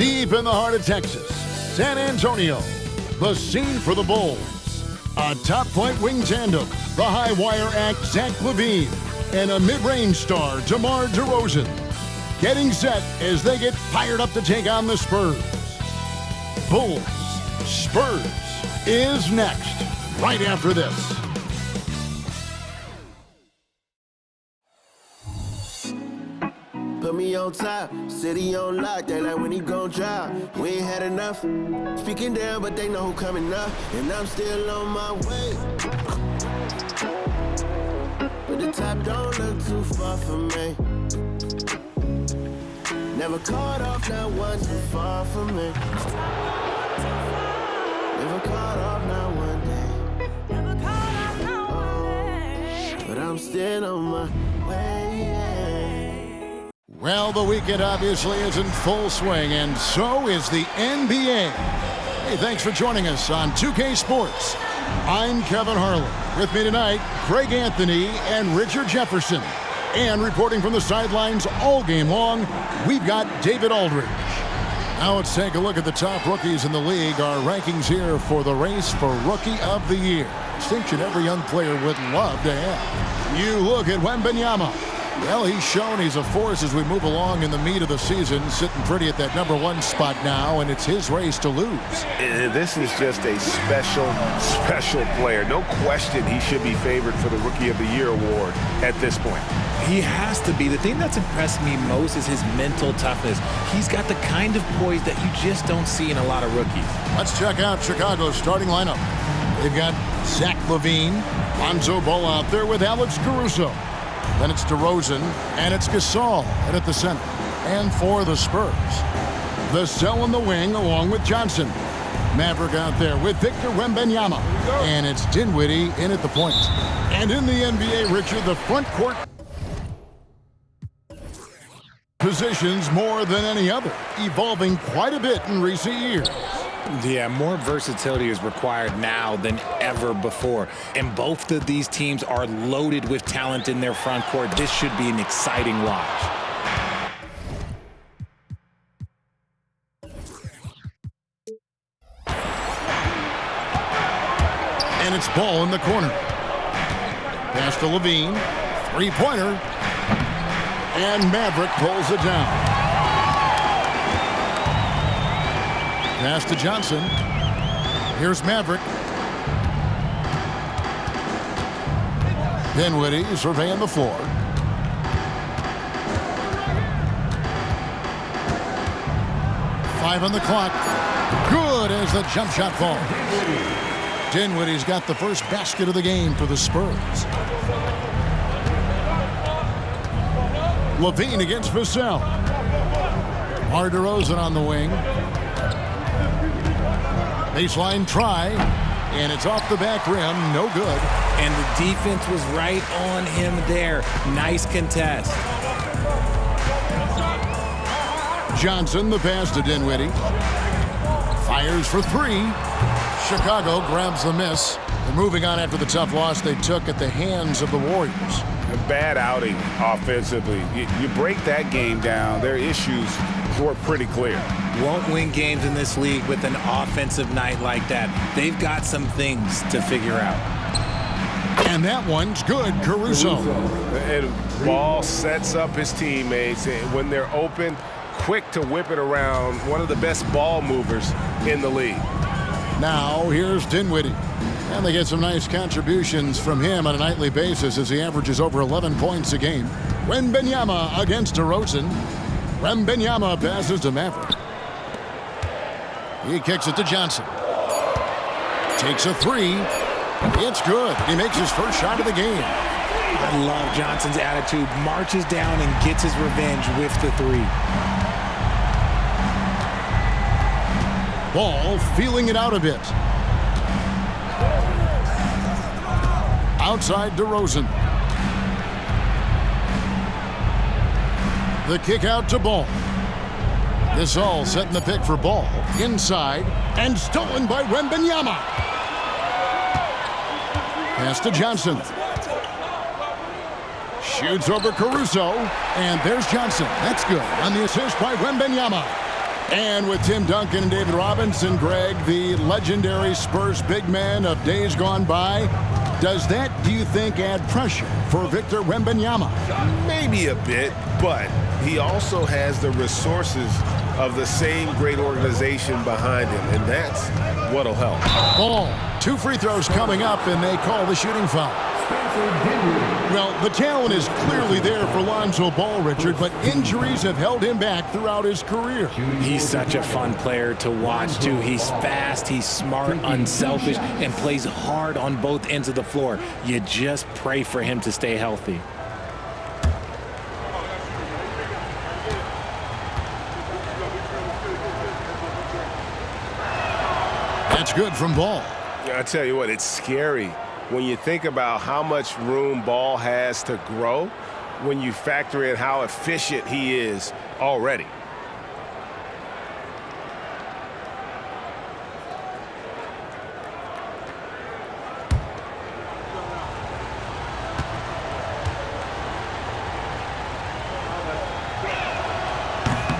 Deep in the heart of Texas, San Antonio, the scene for the Bulls. A top-flight wing tandem, the high-wire act Zach LaVine, and a mid-range star, DeMar DeRozan, getting set as they get fired up to take on the Spurs. Bulls, Spurs is next, right after this. Put me on top, city on lock, they like when he gon' drop. We ain't had enough, speaking down, but they know who coming up, and I'm still on my way. But the top don't look too far from me. Never caught off, not one too far from me. Never caught off, not one day. Never caught off, not one day. But I'm still on my way. Well, the weekend obviously is in full swing, and so is the NBA. Hey, thanks for joining us on 2K Sports. I'm Kevin Harlan. With me tonight, Craig Anthony and Richard Jefferson. And reporting from the sidelines all game long, we've got David Aldridge. Now let's take a look at the top rookies in the league. Our rankings here for the race for Rookie of the Year. Distinction every young player would love to have. You look at Wembanyama. Well, he's shown he's a force as we move along in the meat of the season, sitting pretty at that #1 spot now, and it's his race to lose. This is just a special player. No question he should be favored for the Rookie of the Year award at this point. He has to be. The thing that's impressed me most is his mental toughness. He's got the kind of poise that you just don't see in a lot of rookies. Let's check out Chicago's starting lineup. They've got Zach LaVine, Lonzo Ball out there with Alex Caruso. Then it's DeRozan, and it's Gasol at the center. And for the Spurs, Vassell in the wing along with Johnson. Maverick out there with Victor Wembanyama. And it's Dinwiddie in at the point. And in the NBA, Richard, the front court positions more than any other, evolving quite a bit in recent years. Yeah, more versatility is required now than ever before. And both of these teams are loaded with talent in their front court. This should be an exciting watch. And it's Ball in the corner. Pass to LaVine. Three-pointer. And Maverick pulls it down. Pass to Johnson. Here's Maverick. Dinwiddie surveying the floor. Five on the clock. Good as the jump shot falls. Dinwiddie's got the first basket of the game for the Spurs. LaVine against Vassell. DeRozan on the wing. Baseline try, and it's off the back rim, no good. And the defense was right on him there. Nice contest. Johnson, the pass to Dinwiddie. Fires for three. Chicago grabs the miss. They're moving on after the tough loss they took at the hands of the Warriors. A bad outing offensively. You break that game down, their issues were pretty clear. Won't win games in this league with an offensive night like that. They've got some things to figure out. And that one's good, Caruso. And Ball sets up his teammates. When they're open, quick to whip it around. One of the best ball movers in the league. Now here's Dinwiddie. And they get some nice contributions from him on a nightly basis as he averages over 11 points a game. Wembanyama against DeRozan. Wembanyama passes to Maverick. He kicks it to Johnson. Takes a three. It's good. He makes his first shot of the game. I love Johnson's attitude. Marches down and gets his revenge with the three. Ball feeling it out a bit. Outside DeRozan. The kick out to Ball. Gasol setting the pick for Ball. Inside and stolen by Wembanyama. Pass to Johnson. Shoots over Caruso. And there's Johnson. That's good on the assist by Wembanyama. And with Tim Duncan and David Robinson, Greg, the legendary Spurs big men of days gone by, does that, do you think, add pressure for Victor Wembanyama? Maybe a bit, but he also has the resources of the same great organization behind him, and that's what'll help. Ball. 2 free throws coming up, and they call the shooting foul. Well, the talent is clearly there for Lonzo Ball, Richard, but injuries have held him back throughout his career. He's such a fun player to watch, too. He's fast, he's smart, unselfish, and plays hard on both ends of the floor. You just pray for him to stay healthy. That's good from Ball. I tell you what, it's scary when you think about how much room Ball has to grow when you factor in how efficient he is already.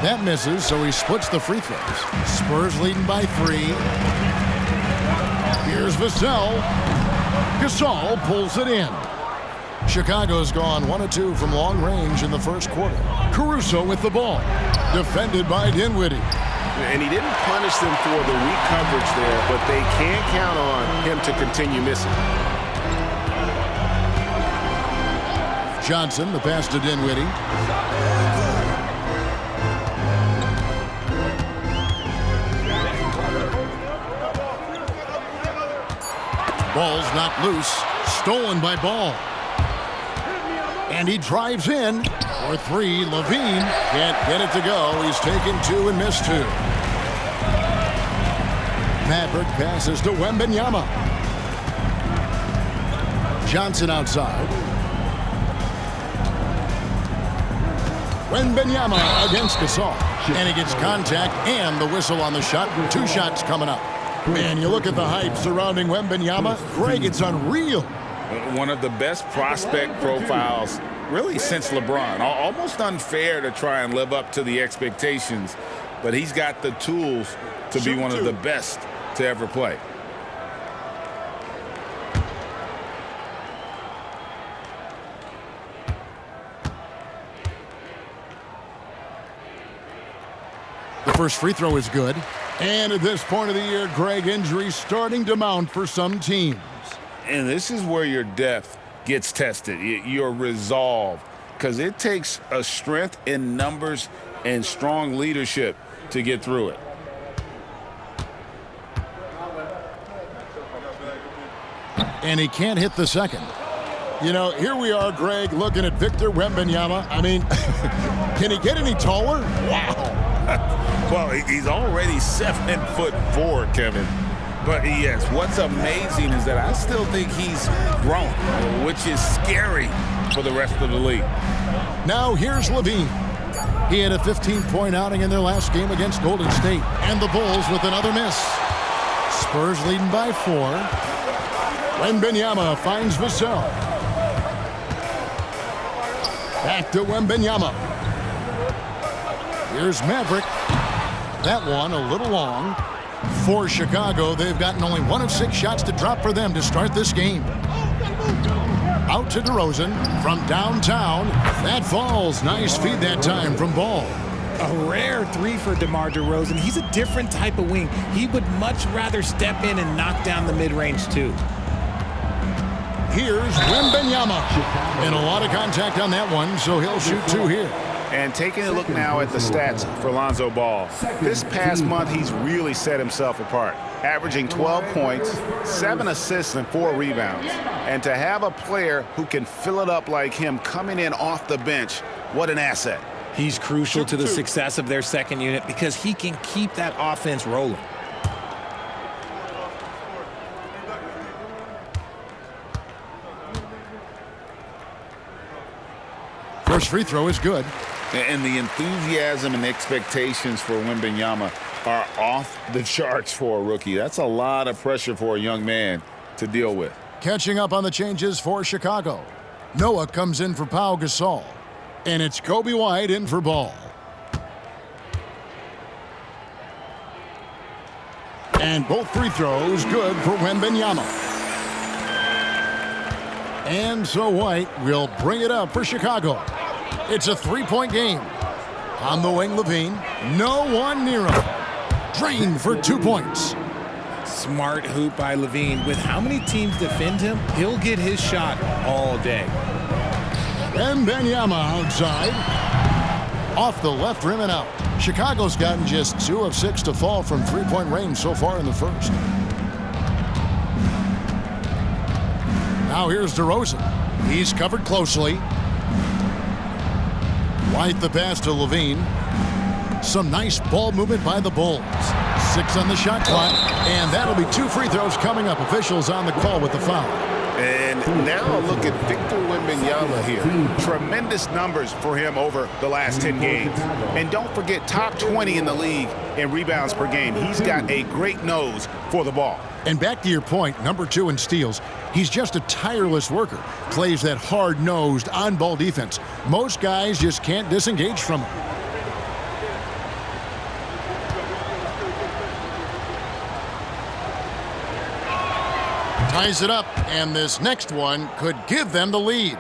That misses, so he splits the free throws. Spurs leading by 3. Here's Vassell. Gasol pulls it in. Chicago's gone 1 of 2 from long range in the first quarter. Caruso with the ball. Defended by Dinwiddie. And he didn't punish them for the weak coverage there, but they can't count on him to continue missing. Johnson, the pass to Dinwiddie. Ball's not loose. Stolen by Ball. And he drives in for 3. Levine can't get it to go. He's taken 2 and missed 2. Maverick passes to Wembanyama. Johnson outside. Wembanyama against Gasol. And he gets contact and the whistle on the shot. 2 shots coming up. Man, you look at the hype surrounding Wembanyama. Greg, it's unreal. One of the best prospect profiles really since LeBron. Almost unfair to try and live up to the expectations, but he's got the tools to be one of the best to ever play. The first free throw is good. And at this point of the year, Greg, injuries starting to mount for some teams. And this is where your depth gets tested, your resolve, because it takes a strength in numbers and strong leadership to get through it. And he can't hit the second. You know, here we are, Greg, looking at Victor Wembanyama. I mean, can he get any taller? Wow. Well, he's already 7'4", Kevin. But yes, what's amazing is that I still think he's grown, which is scary for the rest of the league. Now here's Levine. He had a 15-point outing in their last game against Golden State. And the Bulls with another miss. Spurs leading by 4. Wembanyama finds Vassell. Back to Wembanyama. Here's Maverick. That one a little long. For Chicago, they've gotten only 1 of 6 shots to drop for them to start this game. Out to DeRozan from downtown. That falls. Nice feed that time from Ball. A rare 3 for DeMar DeRozan. He's a different type of wing. He would much rather step in and knock down the mid-range too. Here's Wembanyama. And a lot of contact on that one, so he'll shoot 2 here. And taking a look now at the stats for Lonzo Ball. This past month, he's really set himself apart, averaging 12 points, 7 assists, and 4 rebounds. And to have a player who can fill it up like him coming in off the bench, what an asset. He's crucial to the success of their second unit because he can keep that offense rolling. First free throw is good. And the enthusiasm and expectations for Wembanyama are off the charts for a rookie. That's a lot of pressure for a young man to deal with. Catching up on the changes for Chicago. Noah comes in for Pau Gasol. And it's Kobe White in for Ball. And both free throws good for Wembanyama. And so White will bring it up for Chicago. It's a three-point game. On the wing, Levine. No one near him. Drained for 2 points. Smart hoop by Levine. With how many teams defend him, he'll get his shot all day. Wembanyama outside. Off the left rim and out. Chicago's gotten just 2 of 6 to fall from three-point range so far in the first. Now here's DeRozan. He's covered closely. White the pass to Levine. Some nice ball movement by the Bulls. 6 on the shot clock, and that'll be 2 free throws coming up. Officials on the call with the foul. And now look at Victor Wembanyama here. Tremendous numbers for him over the last 10 games. And don't forget, top 20 in the league in rebounds per game. He's got a great nose for the ball. And back to your point, number 2 in steals. He's just a tireless worker. Plays that hard-nosed, on-ball defense. Most guys just can't disengage from him. Ties it up, and this next one could give them the lead.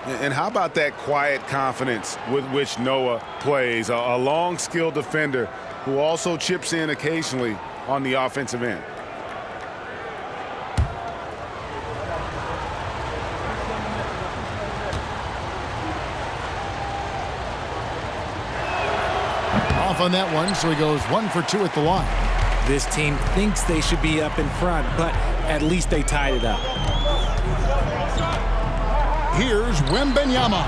And how about that quiet confidence with which Noah plays? A long, skilled defender who also chips in occasionally on the offensive end. Off on that one, so he goes 1 for 2 at the line. This team thinks they should be up in front, but at least they tied it up. Here's Wembanyama.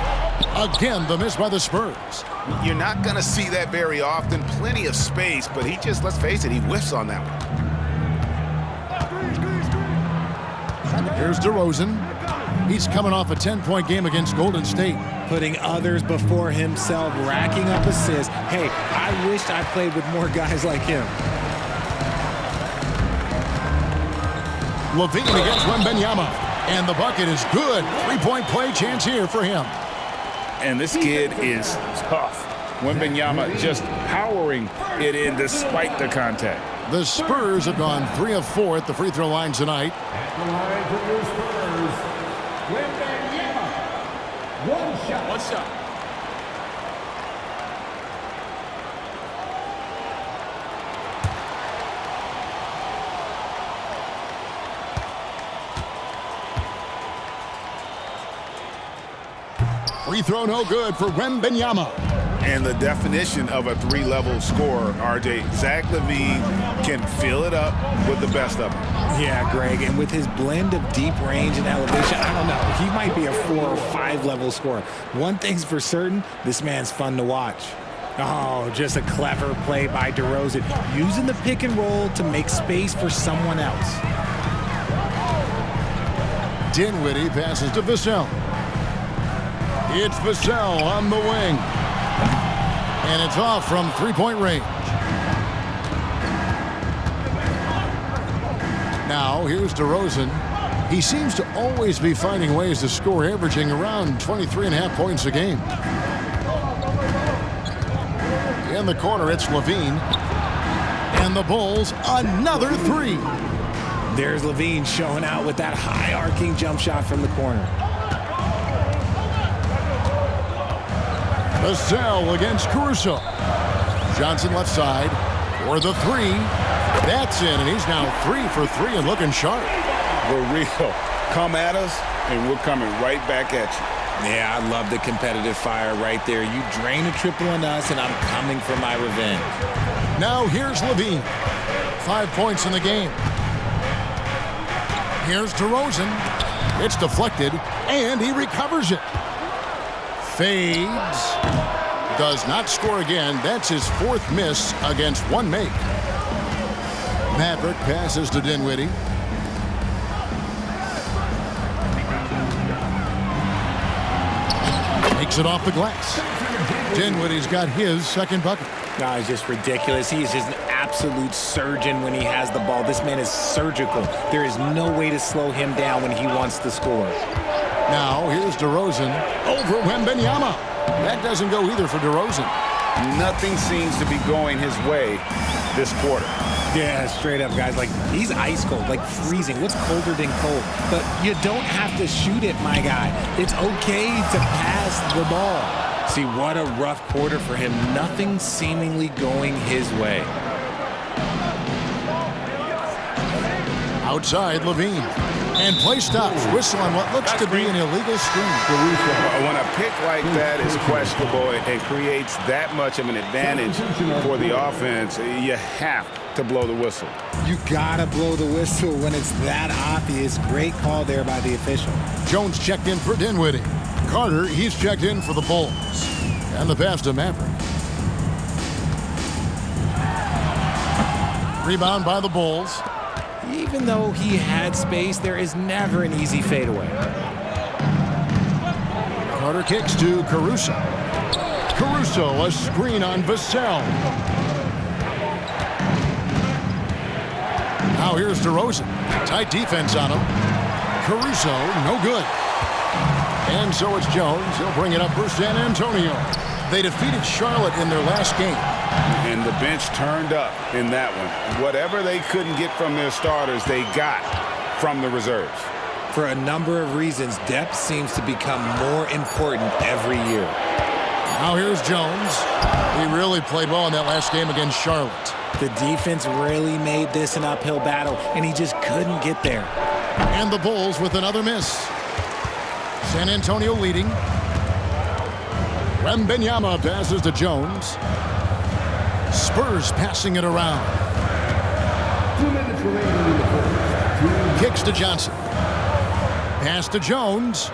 Again, the miss by the Spurs. You're not going to see that very often. Plenty of space, but he just, let's face it, he whiffs on that one. Here's DeRozan. He's coming off a 10-point game against Golden State. Putting others before himself, racking up assists. Hey, I wished I played with more guys like him. Levine against Wembanyama, and the bucket is good. 3-point play chance here for him. And this kid is tough. Wembanyama just powering it in despite the contact. The Spurs have gone 3 of 4 at the free throw line tonight. At the line for your Spurs, Wembanyama. One shot. Free throw no good for Wembanyama. And the definition of a 3-level scorer, RJ, Zach LaVine can fill it up with the best of them. Yeah, Greg, and with his blend of deep range and elevation, I don't know, he might be a 4 or 5 level scorer. One thing's for certain, this man's fun to watch. Oh, just a clever play by DeRozan, using the pick and roll to make space for someone else. Dinwiddie passes to Vassell. It's Vassell on the wing. And it's off from 3-point range. Now, here's DeRozan. He seems to always be finding ways to score, averaging around 23.5 points a game. In the corner, it's Levine. And the Bulls, another 3. There's Levine showing out with that high-arcing jump shot from the corner. Vassell against Caruso. Johnson left side for the 3. That's in, and he's now 3 for 3 and looking sharp. For real. Come at us, and we're coming right back at you. Yeah, I love the competitive fire right there. You drain a triple on us, and I'm coming for my revenge. Now here's Levine. 5 points in the game. Here's DeRozan. It's deflected, and he recovers it. Fades. Does not score again. That's his 4th miss against 1 make. Maverick passes to Dinwiddie. Takes it off the glass. Dinwiddie's got his 2nd bucket. No, it's just ridiculous. He is just an absolute surgeon when he has the ball. This man is surgical. There is no way to slow him down when he wants to score. Now, here's DeRozan over Wembanyama. That doesn't go either for DeRozan. Nothing seems to be going his way this quarter. Yeah, straight up, guys. Like, he's ice cold, like freezing. What's colder than cold? But you don't have to shoot it, my guy. It's okay to pass the ball. See, what a rough quarter for him. Nothing seemingly going his way. Outside, Levine. And play stops. Whistle on what looks to be an illegal screen. When a pick like that is questionable and creates that much of an advantage for the offense, you have to blow the whistle. You gotta blow the whistle when it's that obvious. Great call there by the official. Jones checked in for Dinwiddie. Carter, he's checked in for the Bulls. And the pass to Maverick. Rebound by the Bulls. Even though he had space, there is never an easy fadeaway. Carter kicks to Caruso. Caruso, a screen on Vassell. Now here's DeRozan. Tight defense on him. Caruso, no good. And so it's Jones. He'll bring it up for San Antonio. They defeated Charlotte in their last game. And the bench turned up in that one. Whatever they couldn't get from their starters, they got from the reserves. For a number of reasons, depth seems to become more important every year. Now here's Jones. He really played well in that last game against Charlotte. The defense really made this an uphill battle, and he just couldn't get there. And the Bulls with another miss. San Antonio leading. Wembanyama passes to Jones. Spurs passing it around. 2 minutes remaining in the fourth. Kicks to Johnson. Pass to Jones.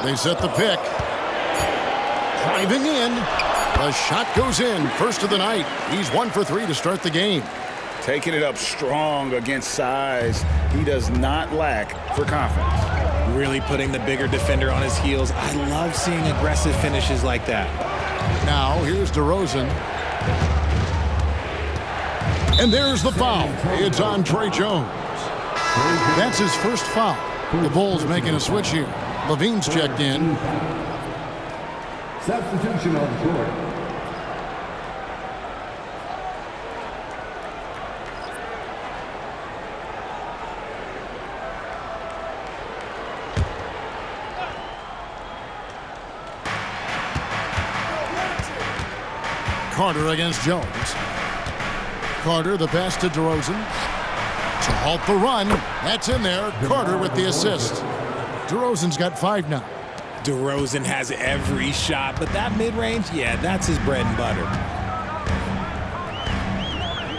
They set the pick. Driving in. The shot goes in. First of the night. He's 1 for 3 to start the game. Taking it up strong against size. He does not lack for confidence. Really putting the bigger defender on his heels. I love seeing aggressive finishes like that. Now, here's DeRozan. And there's the foul. It's on Trey Jones. That's his first foul. The Bulls making a switch here. Levine's checked in. Substitution on the court. Carter against Jones. Carter, the pass to DeRozan. To halt the run. That's in there. Carter with the assist. DeRozan's got 5 now. DeRozan has every shot, but that mid-range, yeah, that's his bread and butter.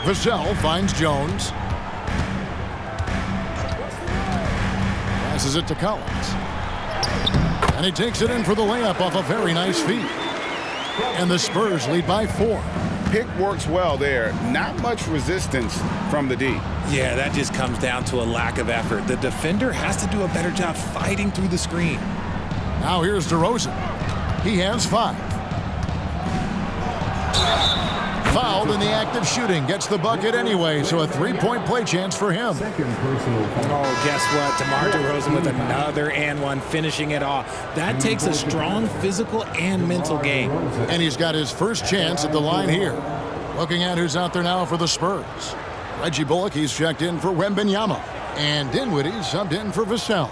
Vassell finds Jones. Passes it to Collins. And he takes it in for the layup off a very nice feed. And the Spurs lead by 4. Pick works well there. Not much resistance from the D. Yeah, that just comes down to a lack of effort. The defender has to do a better job fighting through the screen. Now here's DeRozan. He has 5. Fouled in the act of shooting. Gets the bucket anyway, so a 3-point play chance for him. Second personal foul. Oh, guess what? DeMar DeRozan with another and one, finishing it off. That takes a strong physical and mental game. And he's got his first chance at the line here. Looking at who's out there now for the Spurs. Reggie Bullock, he's checked in for Wembanyama. And Dinwiddie subbed in for Vassell.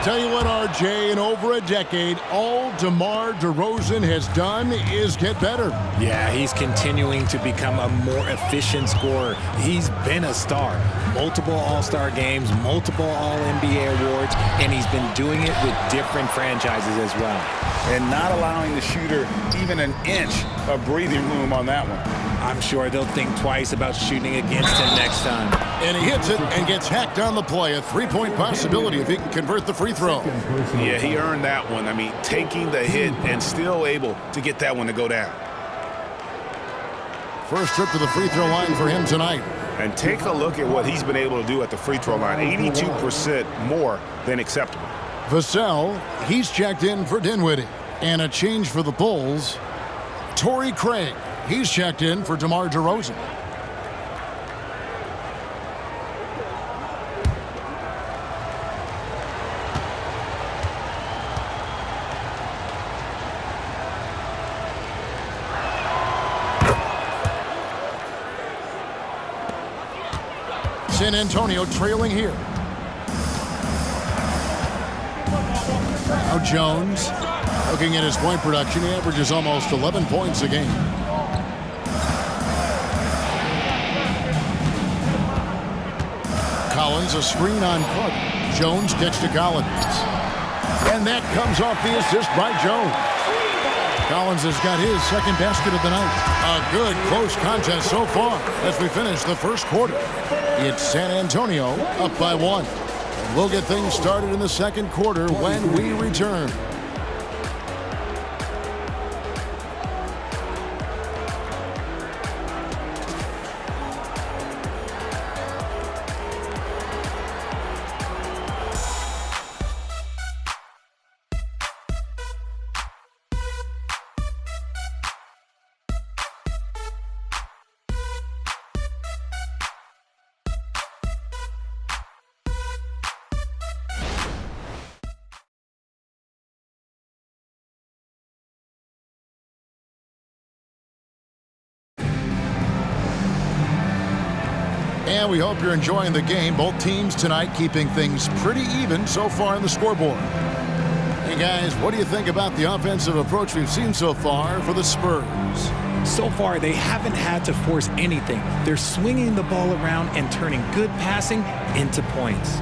Tell you what, RJ, in over a decade, all DeMar DeRozan has done is get better. Yeah, he's continuing to become a more efficient scorer. He's been a star. Multiple All-Star games, multiple All-NBA awards, and he's been doing it with different franchises as well. And not allowing the shooter even an inch of breathing room on that one. I'm sure they'll think twice about shooting against him next time. And he hits it and gets hacked on the play. A 3-point possibility if he can convert the free throw. Yeah, he earned that one. I mean, taking the hit and still able to get that one to go down. First trip to the free throw line for him tonight. And take a look at what he's been able to do at the free throw line. 82% more than acceptable. Vassell, he's checked in for Dinwiddie. And a change for the Bulls. Torrey Craig, he's checked in for DeMar DeRozan. San Antonio trailing here. Now Jones, looking at his point production, he averages almost 11 points a game. Collins, a screen on Carter. Jones kicks to Collins. And that comes off the assist by Jones. Collins has got his second basket of the night. A good close contest so far as we finish the first quarter. It's San Antonio up by 1. We'll get things started in the second quarter when we return. And we hope you're enjoying the game. Both teams tonight keeping things pretty even so far on the scoreboard. Hey guys, what do you think about the offensive approach we've seen so far for the Spurs? So far, they haven't had to force anything. They're swinging the ball around and turning good passing into points.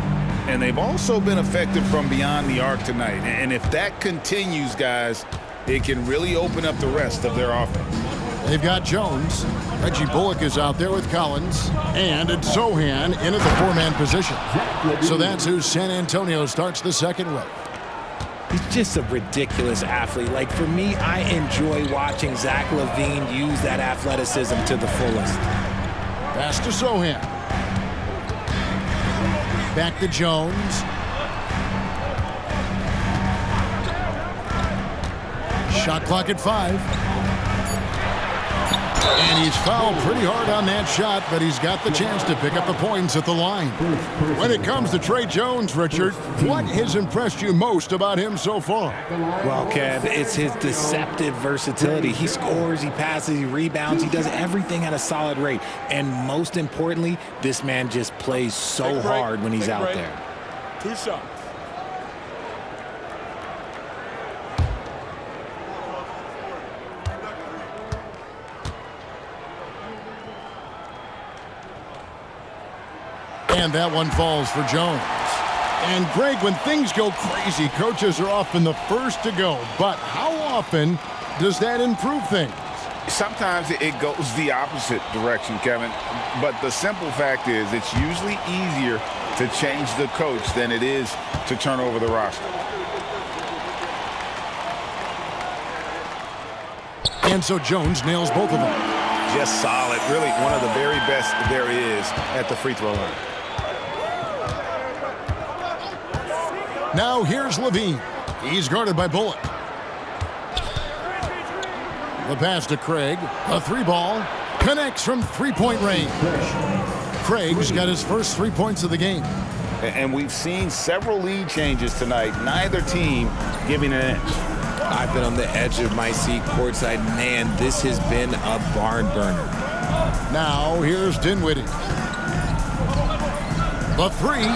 And they've also been effective from beyond the arc tonight. And if that continues, guys, it can really open up the rest of their offense. They've got Jones. Reggie Bullock is out there with Collins. And it's Sohan in at the 4-man position. So that's who San Antonio starts the second with. He's just a ridiculous athlete. Like, for me, I enjoy watching Zach LaVine use that athleticism to the fullest. Pass to Sohan. Back to Jones. Shot clock at 5. And he's fouled pretty hard on that shot, but he's got the chance to pick up the points at the line. When it comes to Trey Jones, Richard, what has impressed you most about him so far? Well, Kev, it's his deceptive versatility. He scores, he passes, he rebounds, he does everything at a solid rate. And most importantly, this man just plays so hard when he's out there. 2 shots. And that one falls for Jones. And Greg, when things go crazy, coaches are often the first to go. But how often does that improve things? Sometimes it goes the opposite direction, Kevin. But the simple fact is it's usually easier to change the coach than it is to turn over the roster. And so Jones nails both of them. Just solid. Really one of the very best there is at the free throw line. Now here's LaVine. He's guarded by Bullock. The pass to Craig. A 3-ball. Connects from 3-point range. Craig's got his first 3 points of the game. And we've seen several lead changes tonight. Neither team giving an inch. I've been on the edge of my seat courtside. Man, this has been a barn burner. Now here's Dinwiddie. The 3.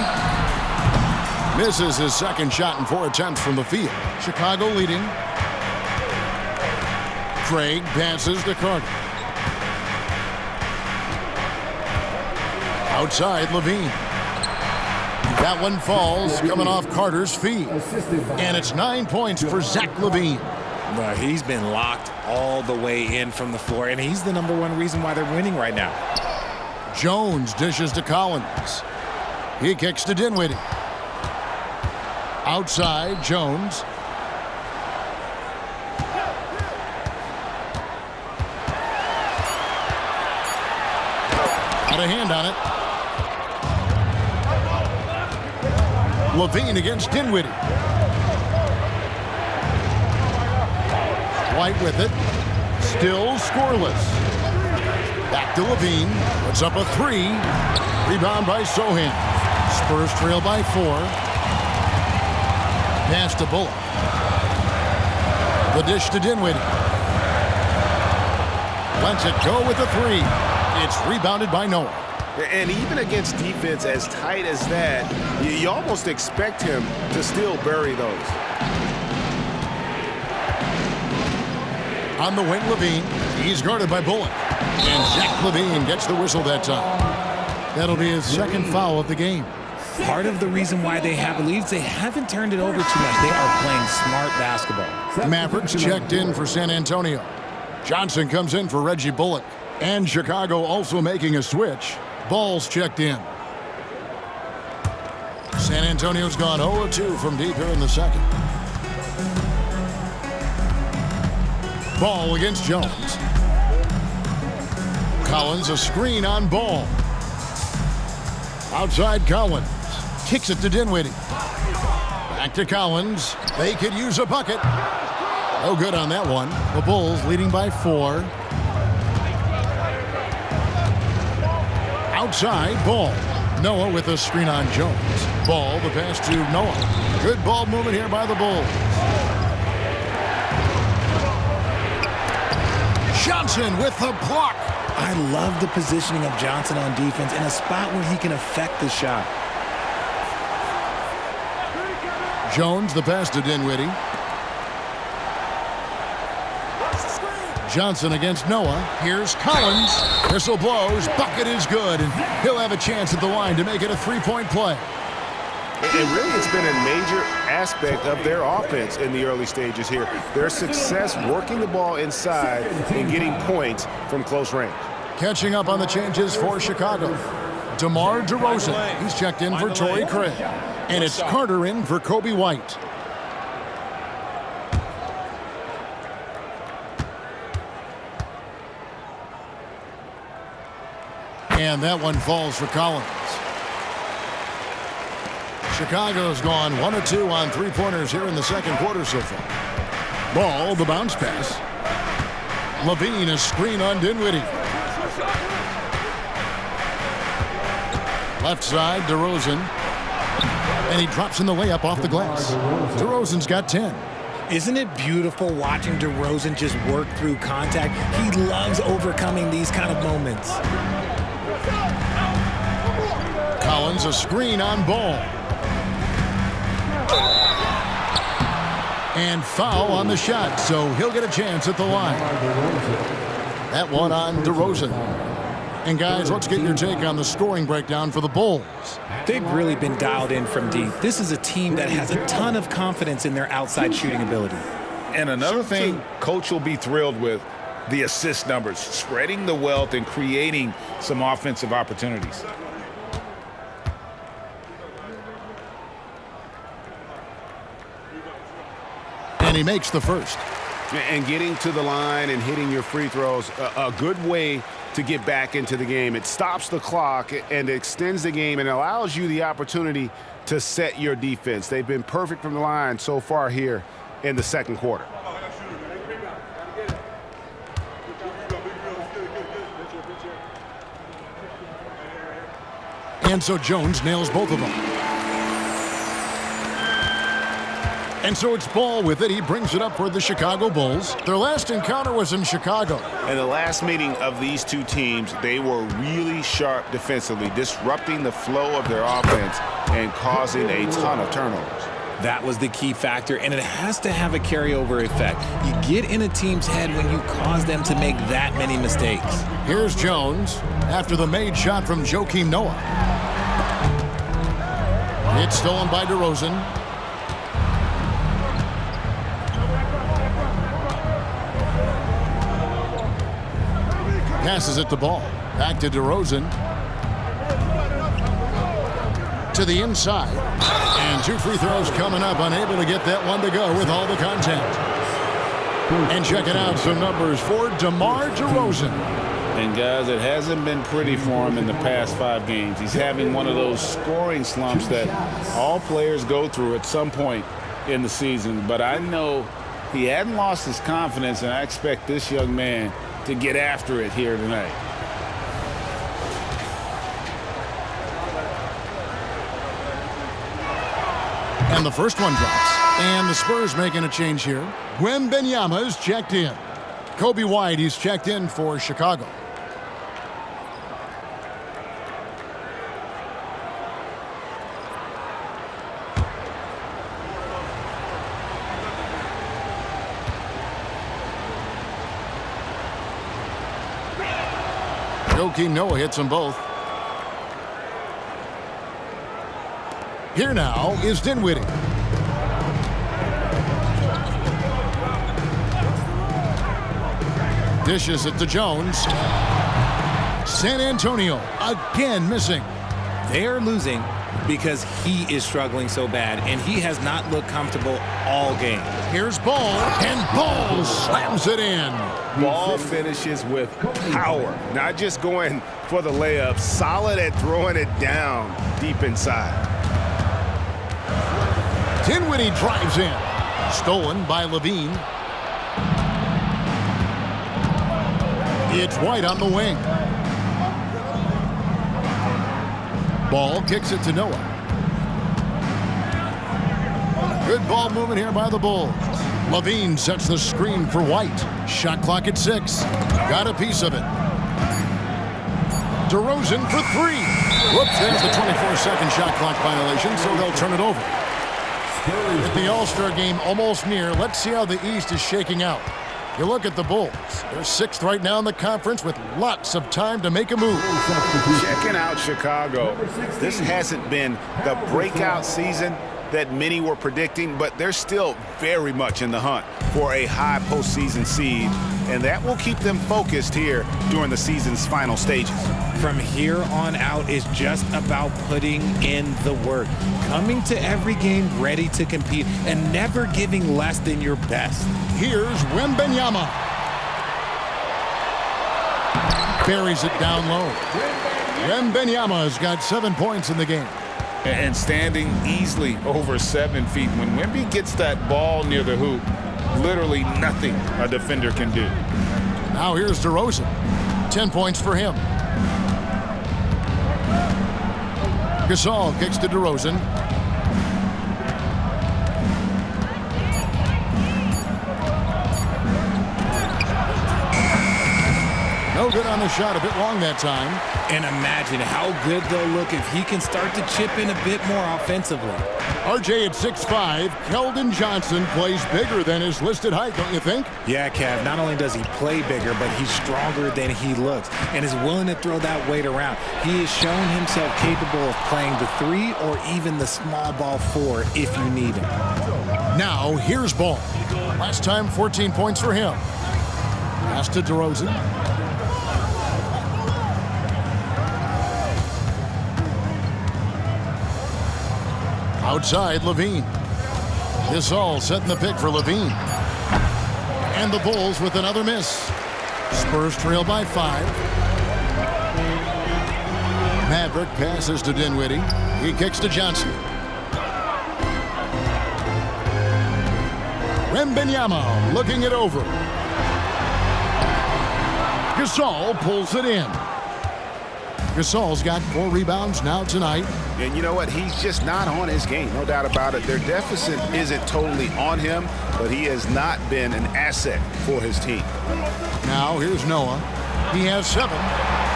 Misses his second shot in 4 attempts from the field. Chicago leading. Craig passes to Carter. Outside, LaVine. That one falls, coming off Carter's feet. And it's 9 points for Zach LaVine. Well, he's been locked all the way in from the floor, and he's the #1 reason why they're winning right now. Jones dishes to Collins. He kicks to Dinwiddie. Outside, Jones. Got a hand on it. LaVine against Dinwiddie. White with it. Still scoreless. Back to LaVine. Puts up a 3. Rebound by Sohan. Spurs trail by 4. Pass to Bullock. The dish to Dinwiddie. Lets it go with a 3. It's rebounded by Noah. And even against defense as tight as that, you almost expect him to still bury those. On the wing, Levine. He's guarded by Bullock. And Zach Levine gets the whistle that time. That'll be his second foul of the game. Part of the reason why they have leads, they haven't turned it over too much. They are playing smart basketball. Mavericks checked in for San Antonio. Johnson comes in for Reggie Bullock. And Chicago also making a switch. Ball's checked in. San Antonio's gone 0-2 from deep here in the second. Ball against Jones. Collins a screen on Ball. Outside Collins. Kicks it to Dinwiddie. Back to Collins. They could use a bucket. No good on that one. The Bulls leading by 4. Outside, Ball. Noah with a screen on Jones. Ball, the pass to Noah. Good ball movement here by the Bulls. Johnson with the block. I love the positioning of Johnson on defense in a spot where he can affect the shot. Jones, the pass to Dinwiddie. Johnson against Noah. Here's Collins. Whistle blows. Bucket is good. And he'll have a chance at the line to make it a three-point play. And really, it's been a major aspect of their offense in the early stages here. Their success working the ball inside and getting points from close range. Catching up on the changes for Chicago. DeMar DeRozan. He's checked in for Torrey Craig. And it's Carter in for Kobe White. And that one falls for Collins. Chicago's gone 1-2 on three-pointers here in the second quarter so far. Ball, the bounce pass. Levine, a screen on Dinwiddie. Left side, DeRozan. And he drops in the layup off the glass. DeRozan's got 10. Isn't it beautiful watching DeRozan just work through contact? He loves overcoming these kind of moments. Collins, a screen on Ball. And foul on the shot, so he'll get a chance at the line. That one on DeRozan. And guys, let's get your take on the scoring breakdown for the Bulls. They've really been dialed in from deep. This is a team that has a ton of confidence in their outside shooting ability. And another thing Coach will be thrilled with, the assist numbers, spreading the wealth and creating some offensive opportunities. And he makes the first. And getting to the line and hitting your free throws, a good way to get back into the game. It stops the clock and extends the game and allows you the opportunity to set your defense. They've been perfect from the line so far here in the second quarter. And so Jones nails both of them. And so it's Ball with it. He brings it up for the Chicago Bulls. Their last encounter was in Chicago. In the last meeting of these two teams, they were really sharp defensively, disrupting the flow of their offense and causing a ton of turnovers. That was the key factor, and it has to have a carryover effect. You get in a team's head when you cause them to make that many mistakes. Here's Jones after the made shot from Joakim Noah. It's stolen by DeRozan. Passes it to Ball. Back to DeRozan. To the inside. And two free throws coming up. Unable to get that one to go with all the contact. And checking out some numbers for DeMar DeRozan. And guys, it hasn't been pretty for him in the past 5 games. He's having one of those scoring slumps that all players go through at some point in the season. But I know he hadn't lost his confidence, and I expect this young man to get after it here tonight. And the first one drops. And the Spurs making a change here. Wembanyama's checked in. Kobe White, he's checked in for Chicago. Joakim Noah hits them both. Here now is Dinwiddie. Dishes it to Jones. San Antonio again missing. They're losing because he is struggling so bad, and he has not looked comfortable all game. Here's Ball, and Ball slams it in. Ball finishes with power, not just going for the layup, solid at throwing it down deep inside. Dinwiddie drives in. Stolen by Levine. It's White on the wing. Ball kicks it to Noah. Good ball movement here by the Bulls. Levine sets the screen for White. Shot clock at 6. Got a piece of it. DeRozan for 3. Whoops, there's the 24-second shot clock violation, so they'll turn it over. With the All-Star game almost near, let's see how the East is shaking out. You look at the Bulls. They're 6th right now in the conference with lots of time to make a move. Checking out Chicago. This hasn't been the breakout season that many were predicting, but they're still very much in the hunt for a high postseason seed, and that will keep them focused here during the season's final stages. From here on out is just about putting in the work, coming to every game ready to compete, and never giving less than your best. Here's Wembanyama. Buries it down low. Wembanyama has got 7 points in the game. And standing easily over 7 feet. When Wemby gets that ball near the hoop, literally nothing a defender can do. Now here's DeRozan. 10 points for him. Gasol kicks to DeRozan. No good on the shot, a bit long that time. And imagine how good they'll look if he can start to chip in a bit more offensively. RJ at 6'5", Keldon Johnson plays bigger than his listed height, don't you think? Yeah, Kev, not only does he play bigger, but he's stronger than he looks and is willing to throw that weight around. He has shown himself capable of playing the 3 or even the small ball 4 if you need him. Now, here's Ball. Last time, 14 points for him. Pass to DeRozan. Outside, Levine. Gasol setting the pick for Levine. And the Bulls with another miss. Spurs trail by 5. Maverick passes to Dinwiddie. He kicks to Johnson. Wembanyama looking it over. Gasol pulls it in. Gasol's got 4 rebounds now tonight. And you know what? He's just not on his game, no doubt about it. Their deficit isn't totally on him, but he has not been an asset for his team. Now here's Noah. He has 7.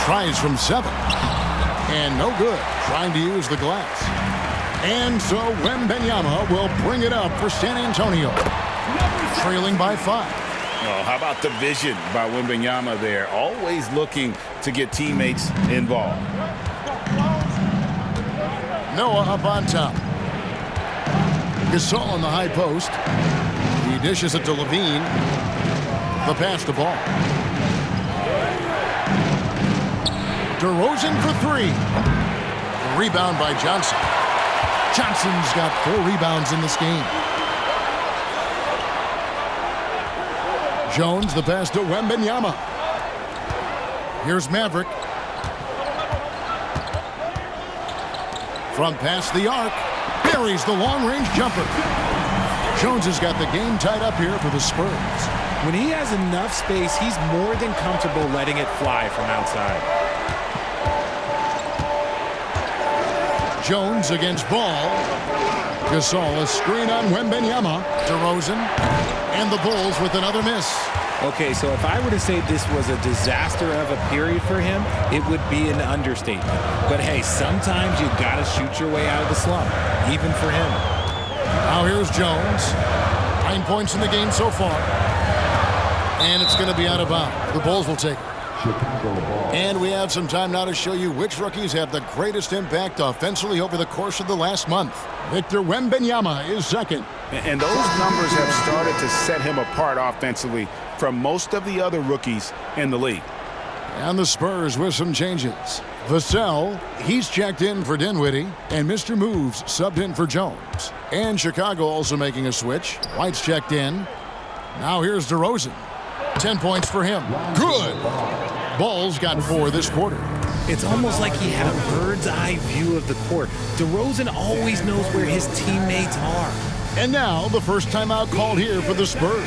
Tries from 7. And no good. Trying to use the glass. And so Wembanyama will bring it up for San Antonio. Trailing by 5. Oh, how about the vision by Wembanyama there? Always looking to get teammates involved. Noah up on top. Gasol on the high post. He dishes it to Levine. The pass to Ball. DeRozan for 3. Rebound by Johnson. Johnson's got 4 rebounds in this game. Jones, the pass to Wembanyama. Here's Maverick. From past the arc, buries the long-range jumper. Jones has got the game tied up here for the Spurs. When he has enough space, he's more than comfortable letting it fly from outside. Jones against Ball. Gasol, a screen on Wembanyama. DeRozan. And the Bulls with another miss. Okay, so if I were to say this was a disaster of a period for him, it would be an understatement. But hey, sometimes you gotta shoot your way out of the slump, even for him. Now here's Jones. 9 points in the game so far. And it's gonna be out of bounds. The Bulls will take it. Chicago ball. And we have some time now to show you which rookies have the greatest impact offensively over the course of the last month. Victor Wembanyama is second. And those numbers have started to set him apart offensively from most of the other rookies in the league. And the Spurs with some changes. Vassell, he's checked in for Dinwiddie, and Mr. Moves subbed in for Jones. And Chicago also making a switch. White's checked in. Now here's DeRozan. 10 points for him. Good. Ball's got 4 this quarter. It's almost like he had a bird's eye view of the court. DeRozan always knows where his teammates are. And now the first timeout called here for the Spurs.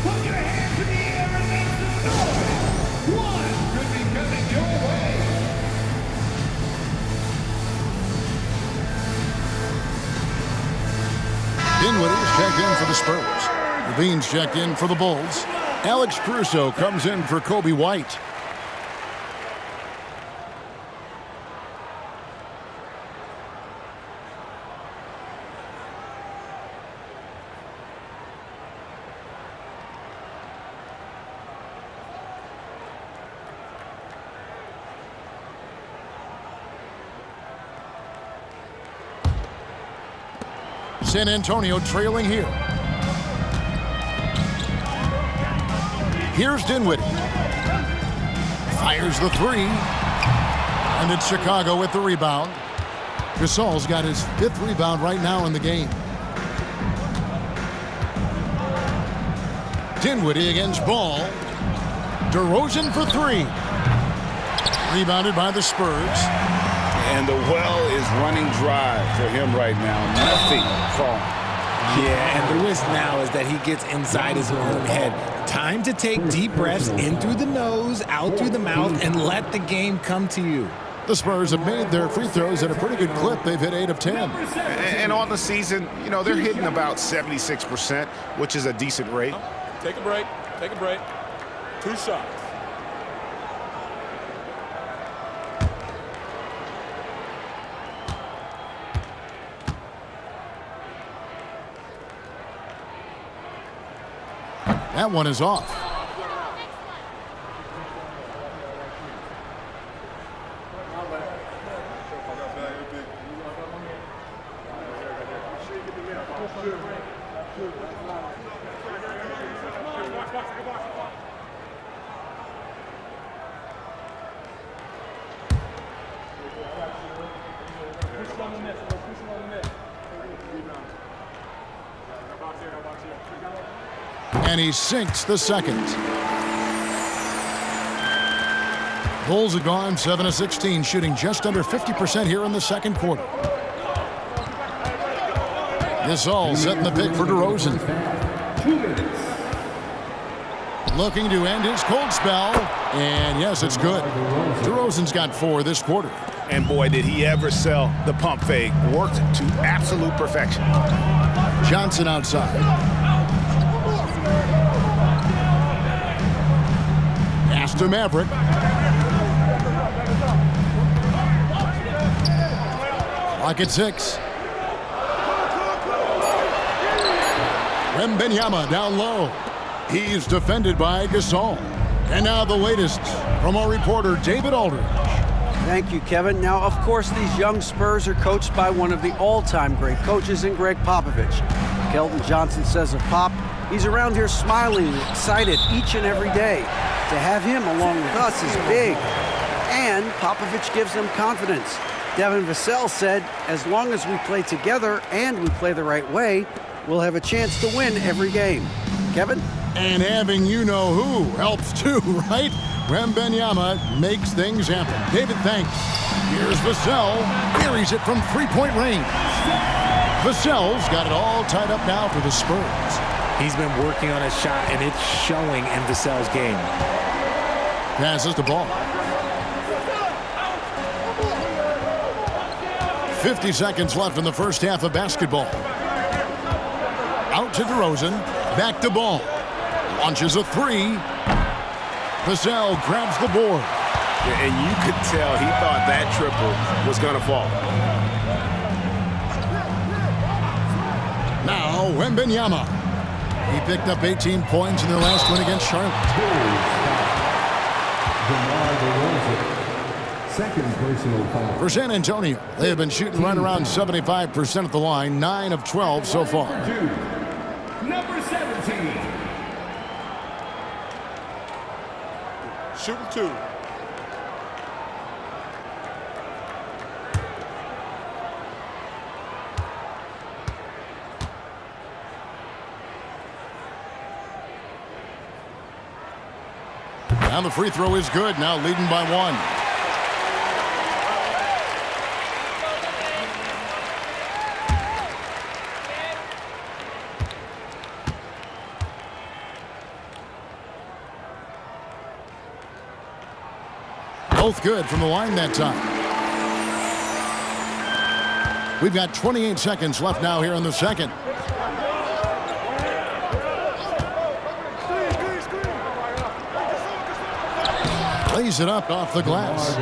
Put your hands in the air and make some noise. One could be coming your way. Dinwiddie's checked in for the Spurs. Levine's checked in for the Bulls. Alex Caruso comes in for Kobe White. San Antonio trailing here. Here's Dinwiddie. Fires the 3. And it's Chicago with the rebound. Gasol's got his 5th rebound right now in the game. Dinwiddie against Ball. DeRozan for 3. Rebounded by the Spurs. And the well is running dry for him right now. Nothing falling. Yeah, and the risk now is that he gets inside his own head. Time to take deep breaths in through the nose, out through the mouth, and let the game come to you. The Spurs have made their free throws at a pretty good clip. They've hit 8 of 10. And on the season, you know, they're hitting about 76%, which is a decent rate. Take a break. Take a break. 2 shots. That one is off. And he sinks the second. Bulls have gone 7 of 16, shooting just under 50% here in the second quarter. Gasol setting the pick for DeRozan. 2 minutes. Looking to end his cold spell. And yes, it's good. DeRozan's got 4 this quarter. And boy, did he ever sell the pump fake. Worked to absolute perfection. Johnson outside. Pass to Maverick. Clock at 6. Wembanyama down low. He's defended by Gasol. And now the latest from our reporter, David Aldridge. Thank you, Kevin. Now, of course, these young Spurs are coached by one of the all-time great coaches in Greg Popovich. Kelton Johnson says of Pop, he's around here smiling and excited each and every day. To have him along with us is big. And Popovich gives them confidence. Devin Vassell said, as long as we play together and we play the right way, we'll have a chance to win every game. Kevin? And having you-know-who helps too, right? Wembanyama makes things happen. David, thanks. Here's Vassell. Buries it from three-point range. Vassell's got it all tied up now for the Spurs. He's been working on his shot, and it's showing in Vassell's game. Passes the ball. 50 seconds left in the first half of basketball. Out to DeRozan. Back to Ball. Launches a 3. Vassell grabs the board. And you could tell he thought that triple was going to fall. Now Wembanyama. He picked up 18 points in their last win against Charlotte. Second personal foul. For San Antonio, they have been shooting right around 75% at the line, 9 of 12 so far. Number 17. Shooting 2. Now the free throw is good, now leading by 1. Both good from the line that time. We've got 28 seconds left now here in the second. Lays it up off the glass.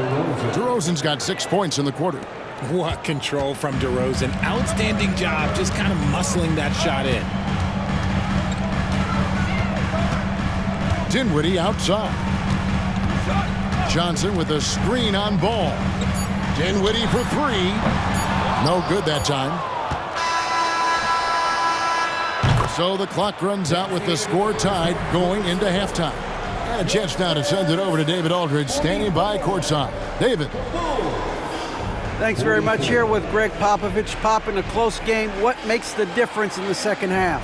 DeRozan's got 6 points in the quarter. What control from DeRozan. Outstanding job just kind of muscling that shot in. Dinwiddie outside. Johnson with a screen on Ball. Dinwiddie for 3. No good that time. So the clock runs out with the score tied going into halftime. And a chance now to send it over to David Aldridge, standing by courtside. David. Thanks very much. Here with Greg Popovich. Pop, in a close game, what makes the difference in the second half?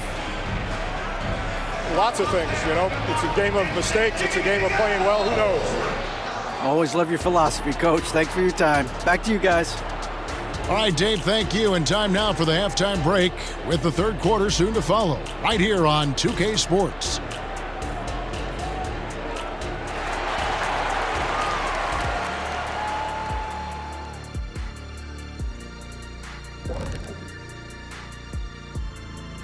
Lots of things, you know. It's a game of mistakes. It's a game of playing well. Who knows? Always love your philosophy, Coach. Thanks for your time. Back to you guys. All right, Dave, thank you. And time now for the halftime break with the third quarter soon to follow right here on 2K Sports.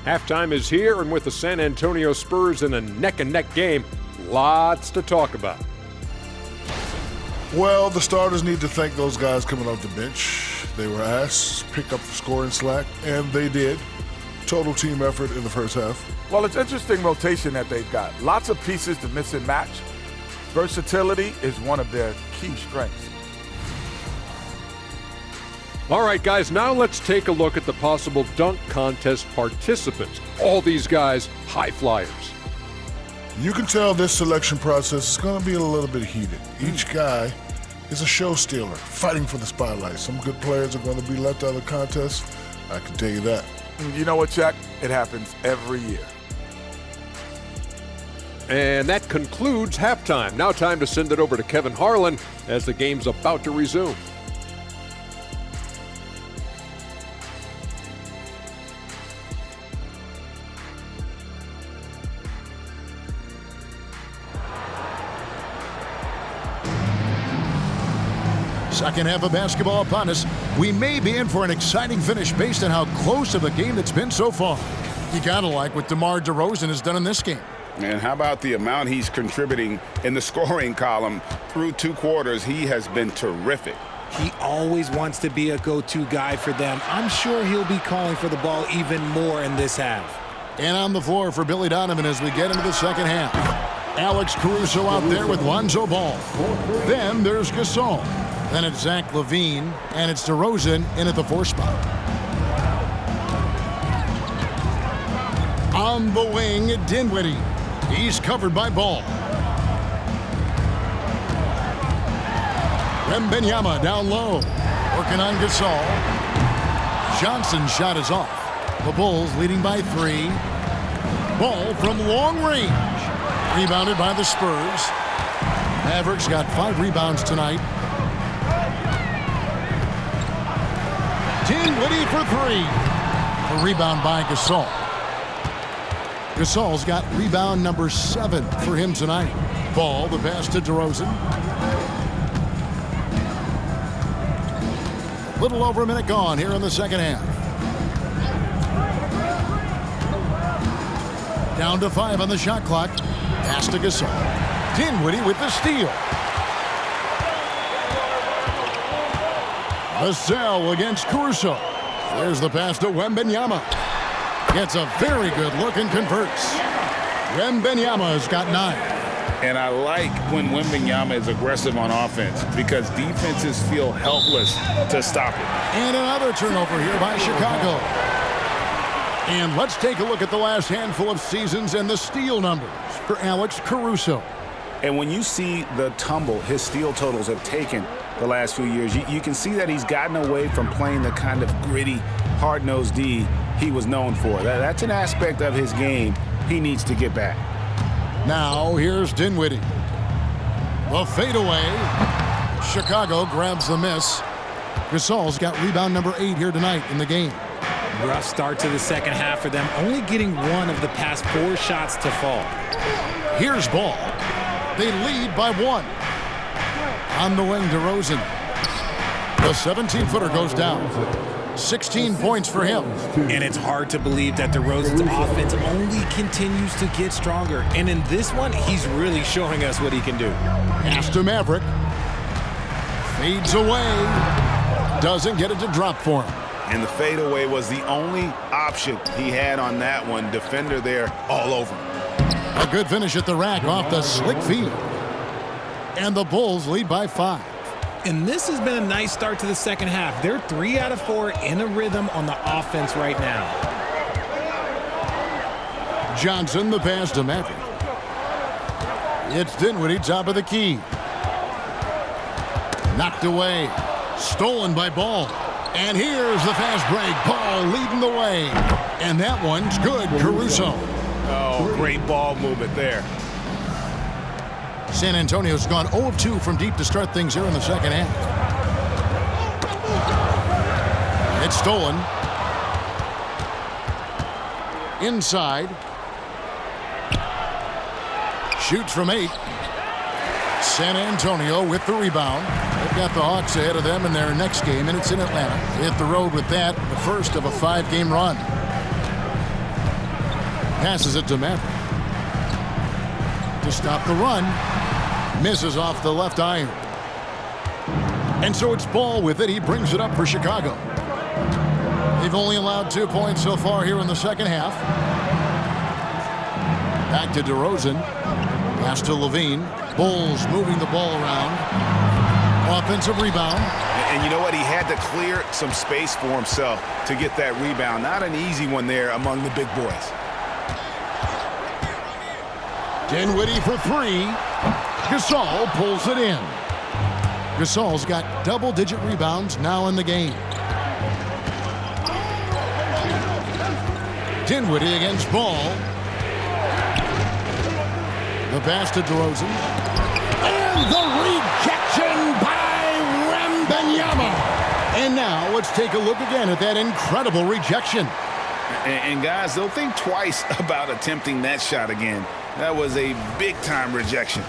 Halftime is here, and with the San Antonio Spurs in a neck-and-neck game, lots to talk about. Well, the starters need to thank those guys coming off the bench. They were asked to pick up the scoring slack, and they did. Total team effort in the first half. Well, it's interesting rotation that they've got. Lots of pieces to mix and match. Versatility is one of their key strengths. All right, guys, now let's take a look at the possible dunk contest participants. All these guys, high flyers. You can tell this selection process is going to be a little bit heated. Each guy is a show stealer, fighting for the spotlight. Some good players are going to be left out of the contest. I can tell you that. You know what, Chuck? It happens every year. And that concludes halftime. Now time to send it over to Kevin Harlan as the game's about to resume. Second half of basketball upon us. We may be in for an exciting finish based on how close of a game it's been so far. You gotta like what DeMar DeRozan has done in this game. And how about the amount he's contributing in the scoring column through 2 quarters? He has been terrific. He always wants to be a go-to guy for them. I'm sure he'll be calling for the ball even more in this half. And on the floor for Billy Donovan as we get into the second half. Alex Caruso out there with Lonzo Ball. Then there's Gasol. Then it's Zach LaVine, and it's DeRozan in at the 4 spot. On the wing, Dinwiddie. He's covered by Ball. Wembanyama down low. Working on Gasol. Johnson's shot is off. The Bulls leading by 3. Ball from long range. Rebounded by the Spurs. Mavericks got 5 rebounds tonight. Dinwiddie for 3. A rebound by Gasol. Gasol's got rebound number 7 for him tonight. Ball, the pass to DeRozan. A little over a minute gone here in the second half. Down to 5 on the shot clock. Pass to Gasol. Dinwiddie with the steal. Vassell against Caruso. There's the pass to Wembanyama. Gets a very good look and converts. Wembanyama has got 9. And I like when Wembanyama is aggressive on offense because defenses feel helpless to stop it. And another turnover here by Chicago. And let's take a look at the last handful of seasons and the steal numbers for Alex Caruso. And when you see the tumble his steal totals have taken the last few years, you can see that he's gotten away from playing the kind of gritty, hard-nosed D he was known for. That's an aspect of his game he needs to get back. Now here's Dinwiddie. The fadeaway. Chicago grabs the miss. Gasol's got rebound number 8 here tonight in the game. Rough start to the second half for them, only getting one of the past 4 shots to fall. Here's Ball. They lead by 1. On the wing, DeRozan. The 17-footer goes down. 16 points for him. And it's hard to believe that DeRozan's offense only continues to get stronger. And in this one, he's really showing us what he can do. Pass to Maverick. Fades away. Doesn't get it to drop for him. And the fadeaway was the only option he had on that one. Defender there all over him. A good finish at the rack off the slick feed. And the Bulls lead by 5. And this has been a nice start to the second half. They're 3 out of 4 in a rhythm on the offense right now. Johnson, the pass to Maverick. It's Dinwiddie, top of the key. Knocked away. Stolen by Ball. And here's the fast break. Ball leading the way. And that one's good, Caruso. Oh, great ball movement there. San Antonio's gone 0 of 2 from deep to start things here in the second half. It's stolen. Inside. Shoots from 8. San Antonio with the rebound. They've got the Hawks ahead of them in their next game, and it's in Atlanta. They hit the road with that, the first of a 5-game run. Passes it to Maverick. To stop the run. Misses off the left iron. And so it's Ball with it. He brings it up for Chicago. They've only allowed 2 points so far here in the second half. Back to DeRozan. Pass to Levine. Bulls moving the ball around. Offensive rebound. And you know what? He had to clear some space for himself to get that rebound. Not an easy one there among the big boys. Dinwiddie for 3. Gasol pulls it in. Gasol's got double-digit rebounds now in the game. Dinwiddie against Ball. The pass to DeRozan. And the rejection by Wembanyama. And now let's take a look again at that incredible rejection. And guys, they'll think twice about attempting that shot again. That was a big-time rejection.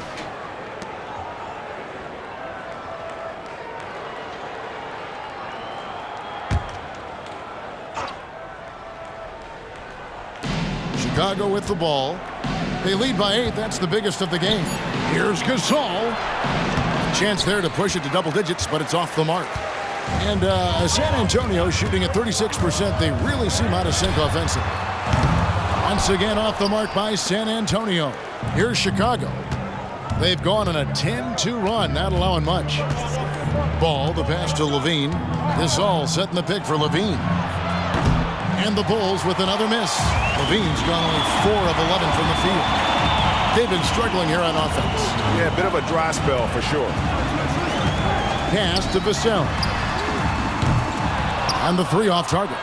Chicago with the ball. They lead by 8. That's the biggest of the game. Here's Gasol. Chance there to push it to double digits, but it's off the mark. And San Antonio shooting at 36%. They really seem out of sync offensively. Once again off the mark by San Antonio. Here's Chicago. They've gone on a 10-2 run, not allowing much. Ball, the pass to Levine. Gasol setting the pick for Levine. And the Bulls with another miss. Levine's gone only 4 of 11 from the field. They've been struggling here on offense. Yeah, a bit of a dry spell for sure. Pass to Vassell. And the 3 off target.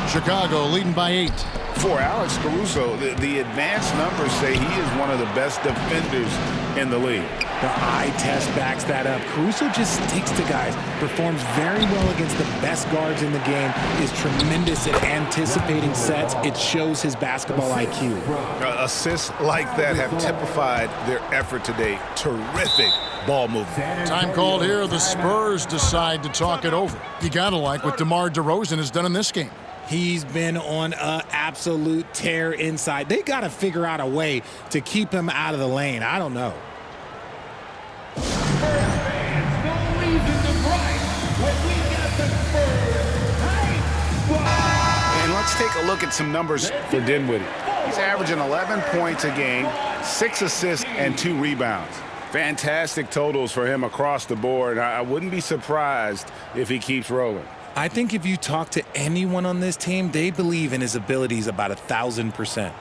Chicago leading by 8. For Alex Caruso, the advanced numbers say he is one of the best defenders in the league. The eye test backs that up. Caruso just sticks to guys, performs very well against the best guards in the game, is tremendous at anticipating sets. It shows his basketball IQ. Assists like that have typified their effort today. Terrific ball movement. Time called here. The Spurs decide to talk it over. You gotta like what DeMar DeRozan has done in this game. He's been on an absolute tear inside. They got to figure out a way to keep him out of the lane. I don't know. And let's take a look at some numbers for Dinwiddie. He's averaging 11 points a game, 6 assists and 2 rebounds. Fantastic totals for him across the board. I wouldn't be surprised if he keeps rolling. I think if you talk to anyone on this team, they believe in his abilities about 1,000%.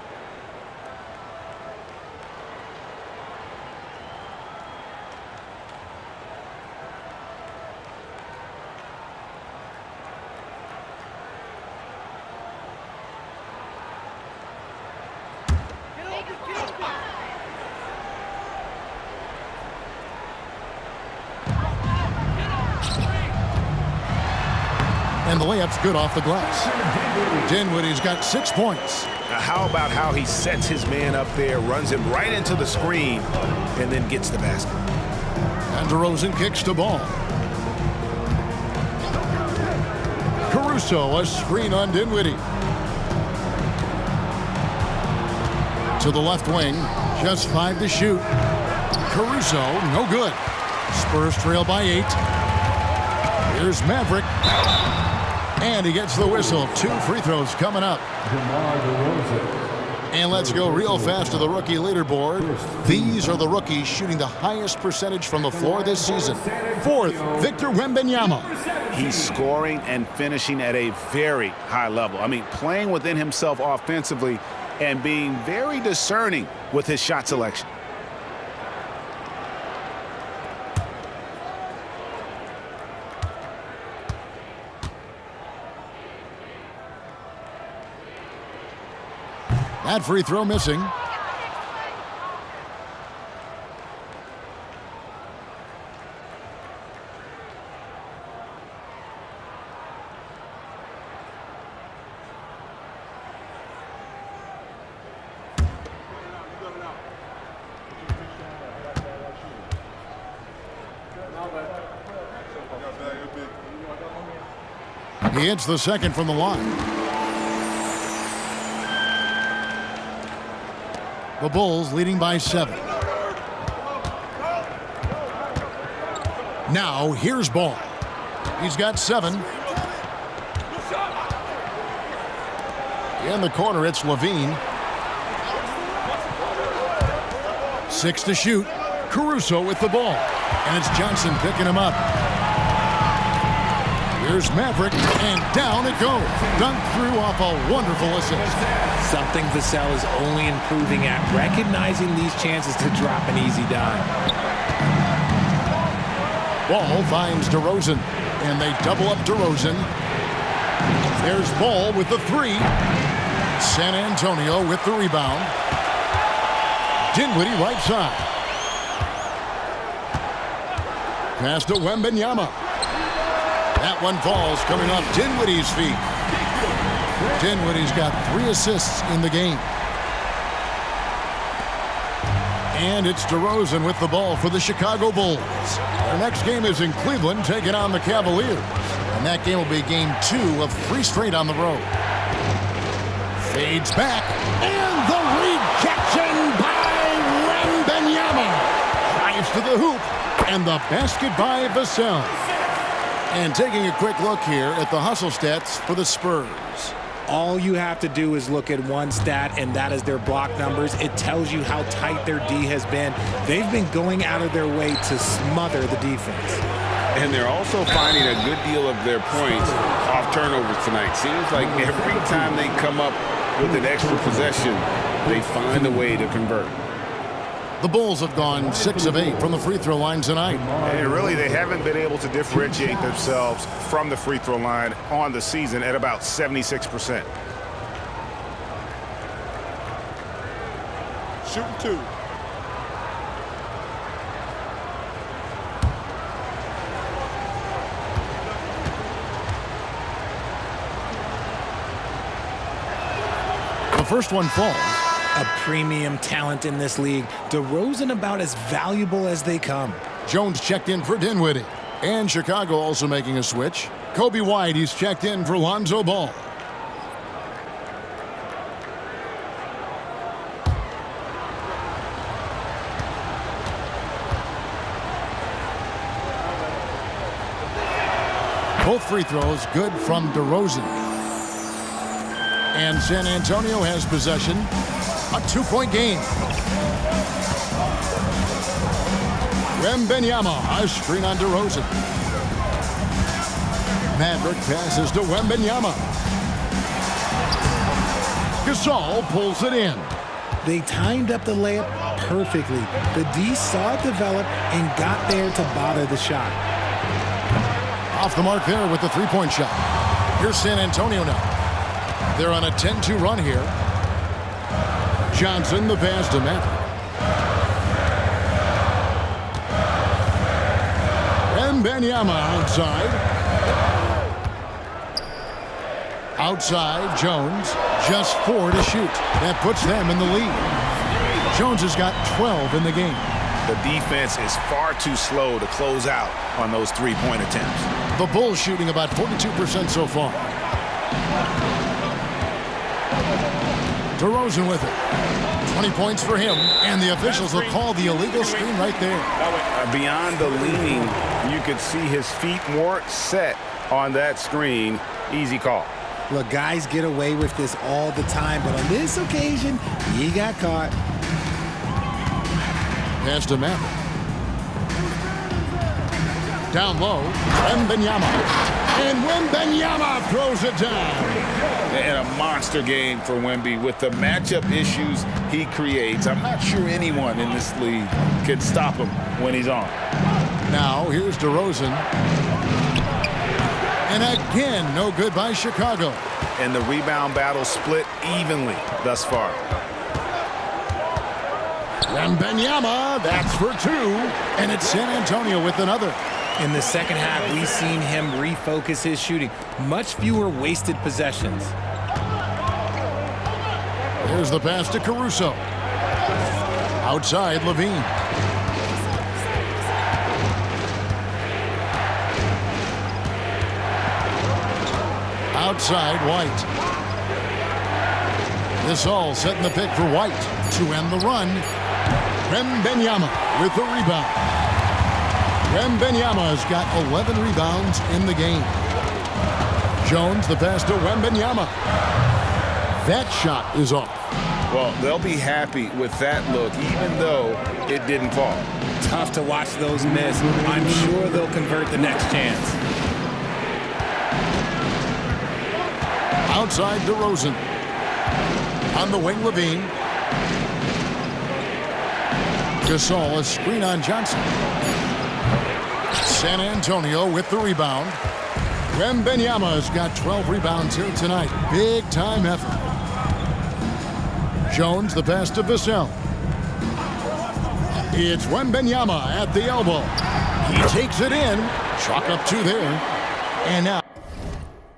And the layup's good off the glass. Dinwiddie's got 6 points. Now how about how he sets his man up there, runs him right into the screen, and then gets the basket. And DeRozan kicks the ball. Caruso, a screen on Dinwiddie. To the left wing, just 5 to shoot. Caruso, no good. Spurs trail by 8. Here's Maverick. And he gets the whistle. 2 free throws coming up. And let's go real fast to the rookie leaderboard. These are the rookies shooting the highest percentage from the floor this season. 4th, Victor Wembanyama. He's scoring and finishing at a very high level. I mean, playing within himself offensively and being very discerning with his shot selection. That free throw missing. He hits the second from the line. The Bulls leading by 7. Now here's Ball. He's got 7. In the corner, it's Levine. 6 to shoot. Caruso with the ball. And it's Johnson picking him up. Here's Maverick, and down it goes. Dunked through off a wonderful assist. Something Vassell is only improving at, recognizing these chances to drop an easy dime. Ball finds DeRozan, and they double up DeRozan. There's Ball with the 3. San Antonio with the rebound. Dinwiddie right side. Pass to Wembanyama. That one falls, coming off Dinwiddie's feet. Dinwiddie's got 3 assists in the game. And it's DeRozan with the ball for the Chicago Bulls. Their next game is in Cleveland, taking on the Cavaliers. And that game will be game 2 of 3 straight on the road. Fades back, and the rejection by Wembanyama. Drives to the hoop, and the basket by Vassell. And taking a quick look here at the hustle stats for the Spurs. All you have to do is look at one stat, and that is their block numbers. It tells you how tight their D has been. They've been going out of their way to smother the defense. And they're also finding a good deal of their points off turnovers tonight. Seems like every time they come up with an extra possession, they find a way to convert. The Bulls have gone 6 of 8 from the free throw line tonight. And really, they haven't been able to differentiate themselves from the free throw line on the season at about 76%. Shooting 2. The first one falls. A premium talent in this league. DeRozan about as valuable as they come. Jones checked in for Dinwiddie. And Chicago also making a switch. Kobe White, he's checked in for Lonzo Ball. Both free throws good from DeRozan. And San Antonio has possession. A 2-point game. Wembanyama, a screen on DeRozan. Maverick passes to Wembanyama. Gasol pulls it in. They timed up the layup perfectly. The D saw it develop and got there to bother the shot. Off the mark there with the three-point shot. Here's San Antonio now. They're on a 10-2 run here. Johnson, the pass to Maverick. Wembanyama outside. Outside, Jones, just 4 to shoot. That puts them in the lead. Jones has got 12 in the game. The defense is far too slow to close out on those three-point attempts. The Bulls shooting about 42% so far. DeRozan with it. 20 points for him, and the officials will call the illegal screen right there. Beyond the leaning, you could see his feet more set on that screen. Easy call. Look, guys get away with this all the time, but on this occasion, he got caught. Pass to Maverick. Down low, Wembanyama. And Wembanyama throws it down. And a monster game for Wemby with the matchup issues he creates. I'm not sure anyone in this league can stop him when he's on. Now, here's DeRozan. And again, no good by Chicago. And the rebound battle split evenly thus far. Wembanyama, that's for 2. And it's San Antonio with another. In the second half, we've seen him refocus his shooting. Much fewer wasted possessions. Here's the pass to Caruso. Outside, Levine. Outside, White. This all setting the pick for White to end the run. Wembanyama with the rebound. Wembanyama has got 11 rebounds in the game. Jones, the pass to Wembanyama. That shot is off. Well, they'll be happy with that look, even though it didn't fall. Tough to watch those miss. I'm sure they'll convert the next chance. Outside DeRozan. On the wing, Levine. Gasol, a screen on Johnson. San Antonio with the rebound. Wembanyama has got 12 rebounds here tonight. Big time effort. Jones, the pass to Vassell. It's Wembanyama at the elbow. He takes it in. Chalk up 2 there. And now